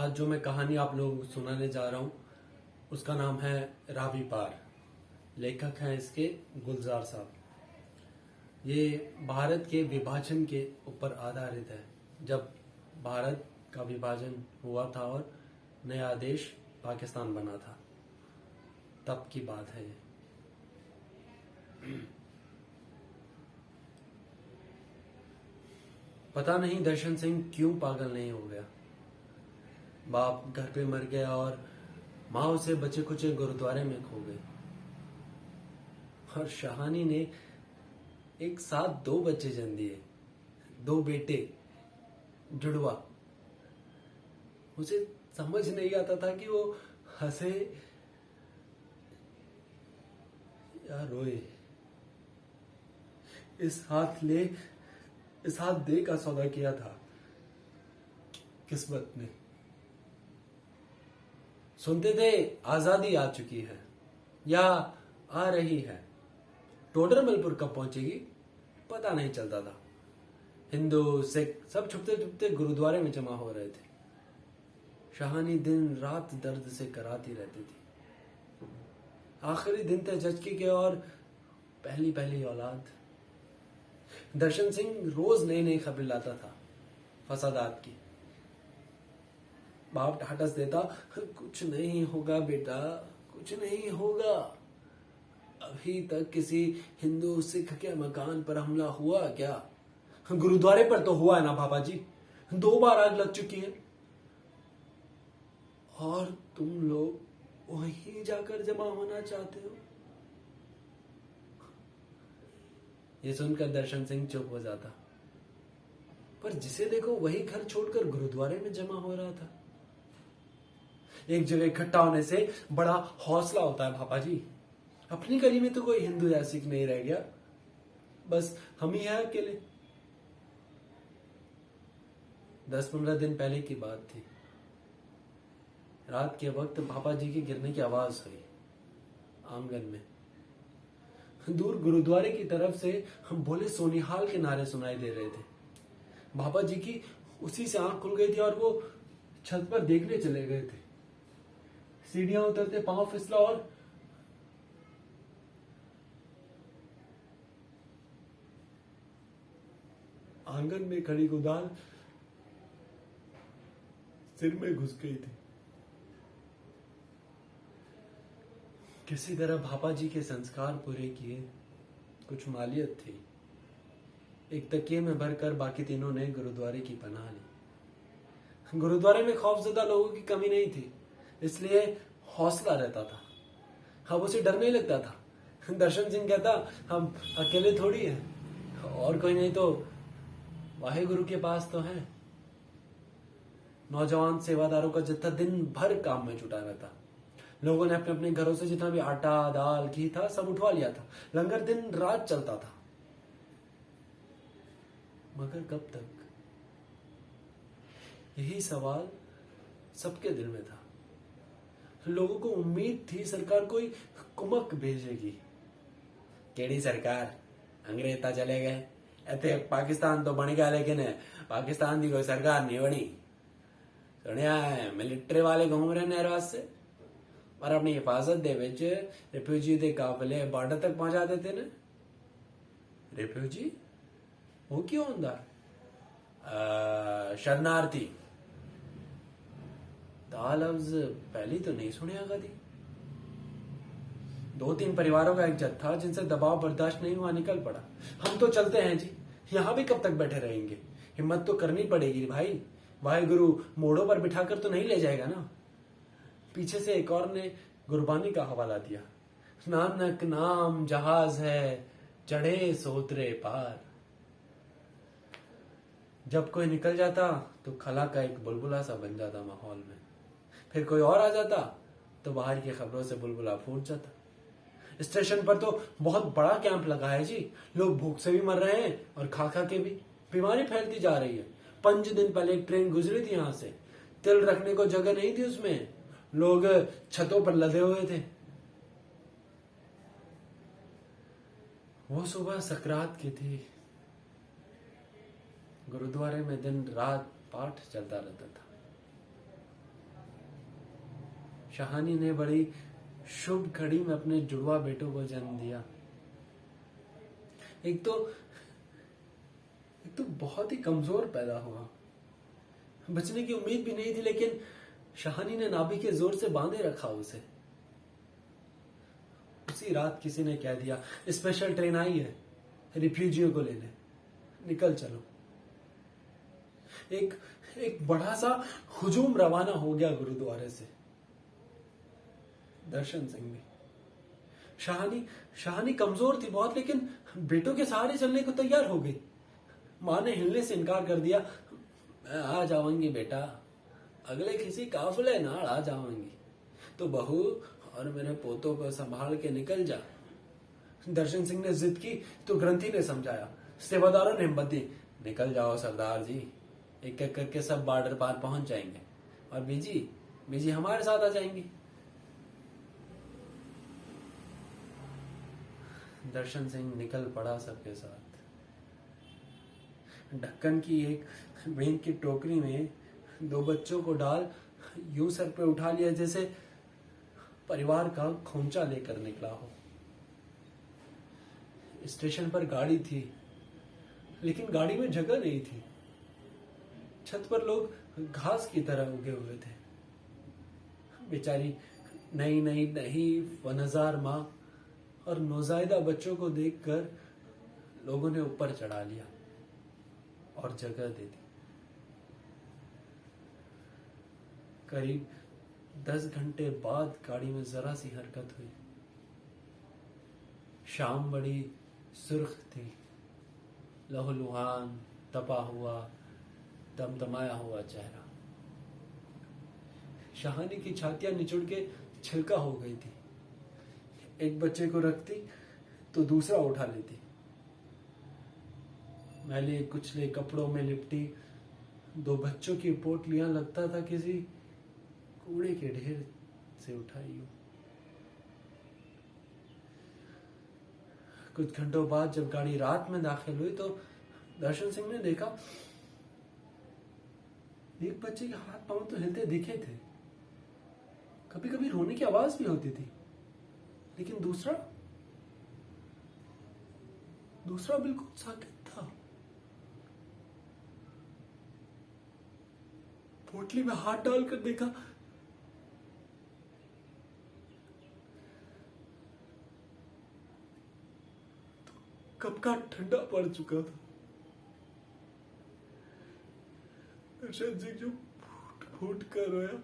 आज जो मैं कहानी आप लोगों को सुनाने जा रहा हूँ उसका नाम है रावी पार। लेखक हैं इसके गुलजार साहब। ये भारत के विभाजन के ऊपर आधारित है। जब भारत का विभाजन हुआ था और नया देश पाकिस्तान बना था, तब की बात है ये। पता नहीं दर्शन सिंह क्यों पागल नहीं हो गया। बाप घर पे मर गया और माँ उसे बचे कुचे गुरुद्वारे में खो गई। और शाहानी ने एक साथ 2 बच्चे जन्म दिए, 2 बेटे जुड़वा। उसे समझ नहीं आता था कि वो हंसे या रोए। इस हाथ दे का सौदा किया था किस्मत ने। सुनते थे आजादी आ चुकी है या आ रही है। टोडरमलपुर कब पहुंचेगी पता नहीं चलता था। हिंदू सिख सब छुपते छुपते गुरुद्वारे में जमा हो रहे थे। शाहानी दिन रात दर्द से कराती रहती थी। आखिरी दिन थे जचकी के और पहली औलाद। दर्शन सिंह रोज नई नई खबर लाता था फसादात की। बाप ठाटस देता, कुछ नहीं होगा बेटा, कुछ नहीं होगा। अभी तक किसी हिंदू सिख के मकान पर हमला हुआ क्या? गुरुद्वारे पर तो हुआ है ना पापा जी, 2 बार आग लग चुकी है। और तुम लोग वहीं जाकर जमा होना चाहते हो? ये सुनकर दर्शन सिंह चुप हो जाता। पर जिसे देखो वही घर छोड़कर गुरुद्वारे में जमा हो रहा था। एक जगह इकट्ठा होने से बड़ा हौसला होता है पापा जी। अपनी गली में तो कोई हिंदू या सिख नहीं रह गया, बस हम ही हैं अकेले। 10-15 दिन पहले की बात थी। रात के वक्त पापा जी के गिरने की आवाज हुई आंगन में। दूर गुरुद्वारे की तरफ से हम बोले सोनिहाल के नारे सुनाई दे रहे थे। बाबा जी की उसी से आंख खुल गई थी और वो छत पर देखने चले गए थे। सीढ़ियां उतरते पांव फिसला और आंगन में खड़ी कुदाल सिर में घुस गई थी। किसी तरह भापा जी के संस्कार पूरे किए। कुछ मालियत थी, एक तकिए में भरकर बाकी तीनों ने गुरुद्वारे की पनाह ली। गुरुद्वारे में खौफजदा लोगों की कमी नहीं थी, इसलिए हौसला रहता था। अब उसे डर नहीं लगता था। दर्शन सिंह कहता, हम अकेले थोड़ी हैं, और कोई नहीं तो वाहे गुरु के पास तो है। नौजवान सेवादारों का जत्था दिन भर काम में जुटा रहता। लोगों ने अपने अपने घरों से जितना भी आटा दाल घी था सब उठवा लिया था। लंगर दिन रात चलता था। मगर कब तक? यही सवाल सबके दिल में था। लोगों को उम्मीद थी सरकार कोई कुमक भेजेगी। केड़ी सरकार? अंग्रेज ता चले गए, इत्थे पाकिस्तान तो बन गया, लेकिन पाकिस्तान की कोई सरकार नहीं बनी। सुनिया है मिलिट्री वाले घूम रहे नहर वास्ते, पर अपनी हिफाजत दे विच रिफ्यूजी दे काफिले बॉर्डर तक पहुंचा देते ने। रिफ्यूजी वो क्यों होंदा? शरणार्थी। दा लफ्ज पहली तो नहीं सुनिया कभी। 2-3 परिवारों का एक जत्था जिनसे दबाव बर्दाश्त नहीं हुआ निकल पड़ा। हम तो चलते हैं जी, यहां भी कब तक बैठे रहेंगे? हिम्मत तो करनी पड़ेगी भाई। वाहेगुरु मोड़ों पर बिठाकर तो नहीं ले जाएगा ना। पीछे से एक और ने गुरबानी का हवाला दिया। नानक नाम जहाज है, चढ़े सोतरे पार। जब कोई निकल जाता तो खला का एक बुलबुला सा बन जाता माहौल में। फिर कोई और आ जाता तो बाहर की खबरों से बुलबुला फूट जाता। स्टेशन पर तो बहुत बड़ा कैंप लगा है जी। लोग भूख से भी मर रहे हैं और खा खा के भी। बीमारी फैलती जा रही है। 5 दिन पहले एक ट्रेन गुजरी थी यहां से, तिल रखने को जगह नहीं थी उसमें। लोग छतों पर लदे हुए थे। वो सुबह सकरात की थी। गुरुद्वारे में दिन रात पाठ चलता रहता था। शाहानी ने बड़ी शुभ घड़ी में अपने जुड़वा बेटों को जन्म दिया। एक तो बहुत ही कमजोर पैदा हुआ, बचने की उम्मीद भी नहीं थी, लेकिन शाहानी ने नाभि के जोर से बांधे रखा उसे। उसी रात किसी ने कह दिया, स्पेशल ट्रेन आई है रिफ्यूजियों को लेने, निकल चलो। एक बड़ा सा हुजूम रवाना हो गया गुरुद्वारे से। दर्शन सिंह भी, शाहानी कमजोर थी बहुत, लेकिन बेटों के सहारे चलने को तैयार हो गई। मां ने हिलने से इनकार कर दिया, मैं आ जाऊंगी बेटा, अगले किसी काफिले नाल आ जाऊंगी, तो बहू और मेरे पोतों को संभाल के निकल जा। दर्शन सिंह ने जिद की तो ग्रंथी ने समझाया, सेवादारों ने हिम्मत दी, निकल जाओ सरदार जी, एक एक करके सब बॉर्डर पार पहुंच जाएंगे और बीजी हमारे साथ आ जाएंगी। दर्शन सिंह निकल पड़ा सबके साथ। ढक्कन की एक बेंत की टोकरी में 2 बच्चों को डाल यूं सर पे उठा लिया जैसे परिवार का खोंचा लेकर निकला हो। स्टेशन पर गाड़ी थी, लेकिन गाड़ी में जगह नहीं थी। छत पर लोग घास की तरह उगे हुए थे। बेचारी नई वनजार माँ और नौजायदा बच्चों को देखकर लोगों ने ऊपर चढ़ा लिया और जगह दे दी। करीब 10 घंटे बाद गाड़ी में जरा सी हरकत हुई। शाम बड़ी सुर्ख थी, लहूलुहान, तपा हुआ, दमदमाया हुआ चेहरा। शाहानी की छातियां निचुड़ के छिलका हो गई थी। एक बच्चे को रखती तो दूसरा उठा लेती। मैले कुचले कपड़ों में लिपटी 2 बच्चों की पोटलियां लगता था किसी कूड़े के ढेर से उठाई हो। कुछ घंटों बाद जब गाड़ी रात में दाखिल हुई तो दर्शन सिंह ने देखा एक बच्चे के हाथ पांव तो हिलते दिखे थे, कभी कभी रोने की आवाज भी होती थी, लेकिन दूसरा बिल्कुल साकित था। पोटली में हाथ डालकर देखा तो कब का ठंडा पड़ चुका था। दर्शन सिंह जो फूट कर रोया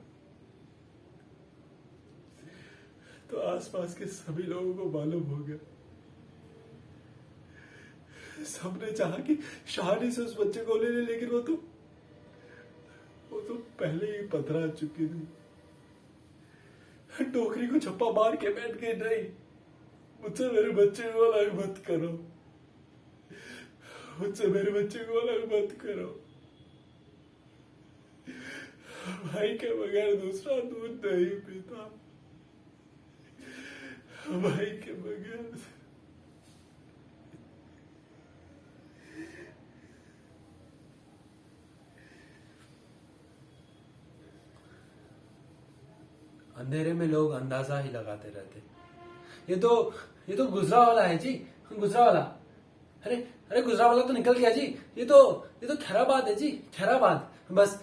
तो आसपास के सभी लोगों को मालूम हो गया। सबने चाहा कि शाहानी से उस बच्चे को ले ले, लेकिन वो तो पहले ही पथरा चुकी थी। टोकरी को छप्पा मार के बैठ गई, नहीं, मुझसे मेरे बच्चे को अलग मत करो, मुझसे मेरे बच्चे को अलग मत करो। भाई के बगैर दूसरा दूध नहीं पीता, भाई के बगैर। अंधेरे में लोग अंदाजा ही लगाते रहते, ये तो गुजरा वाला है जी, गुजरा वाला। अरे गुजरा वाला तो निकल गया जी, ये तो खैराबाद है जी, खैराबाद। बस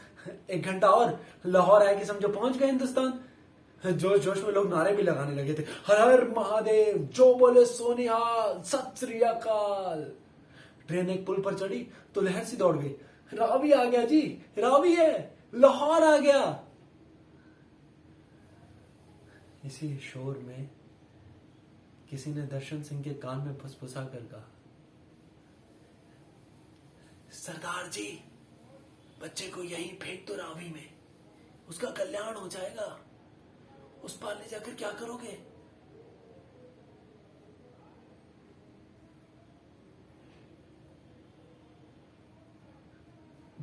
1 घंटा और लाहौर आए कि समझो पहुंच गए हिंदुस्तान। जोश जोश में लोग नारे भी लगाने लगे थे, हर हर महादेव, जो बोले सोनिहाल, सत श्री अकाल। ट्रेन एक पुल पर चढ़ी तो लहर सी दौड़ गई, रावी आ गया जी, रावी है, लाहौर आ गया। इसी शोर में किसी ने दर्शन सिंह के कान में फुसफुसा कर कहा, सरदार जी, बच्चे को यहीं फेंक दो रावी में, उसका कल्याण हो जाएगा। उस पार ले जाकर क्या करोगे?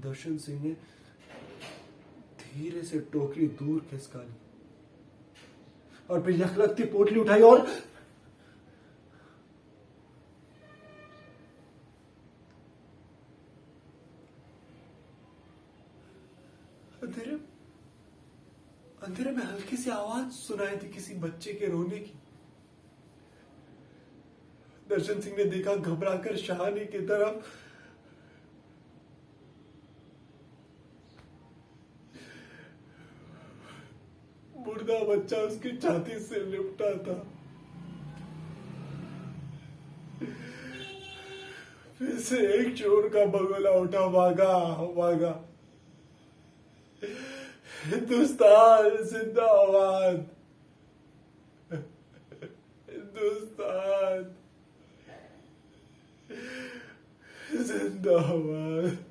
दर्शन सिंह ने धीरे से टोकरी दूर खिसका ली और फिर यखलखती पोटली उठाई और अंधेरे में हल्की सी सी आवाज सुनाई थी किसी बच्चे के रोने की। दर्शन सिंह ने देखा, घबराकर शाहानी की तरफ। मुर्दा बच्चा उसकी छाती से लिपटा था। फिर से एक चोर का बगोला उठा, भागा भागा। हिंदुस्तान जिंदाबाद, हिंदुस्तान जिंदाबाद।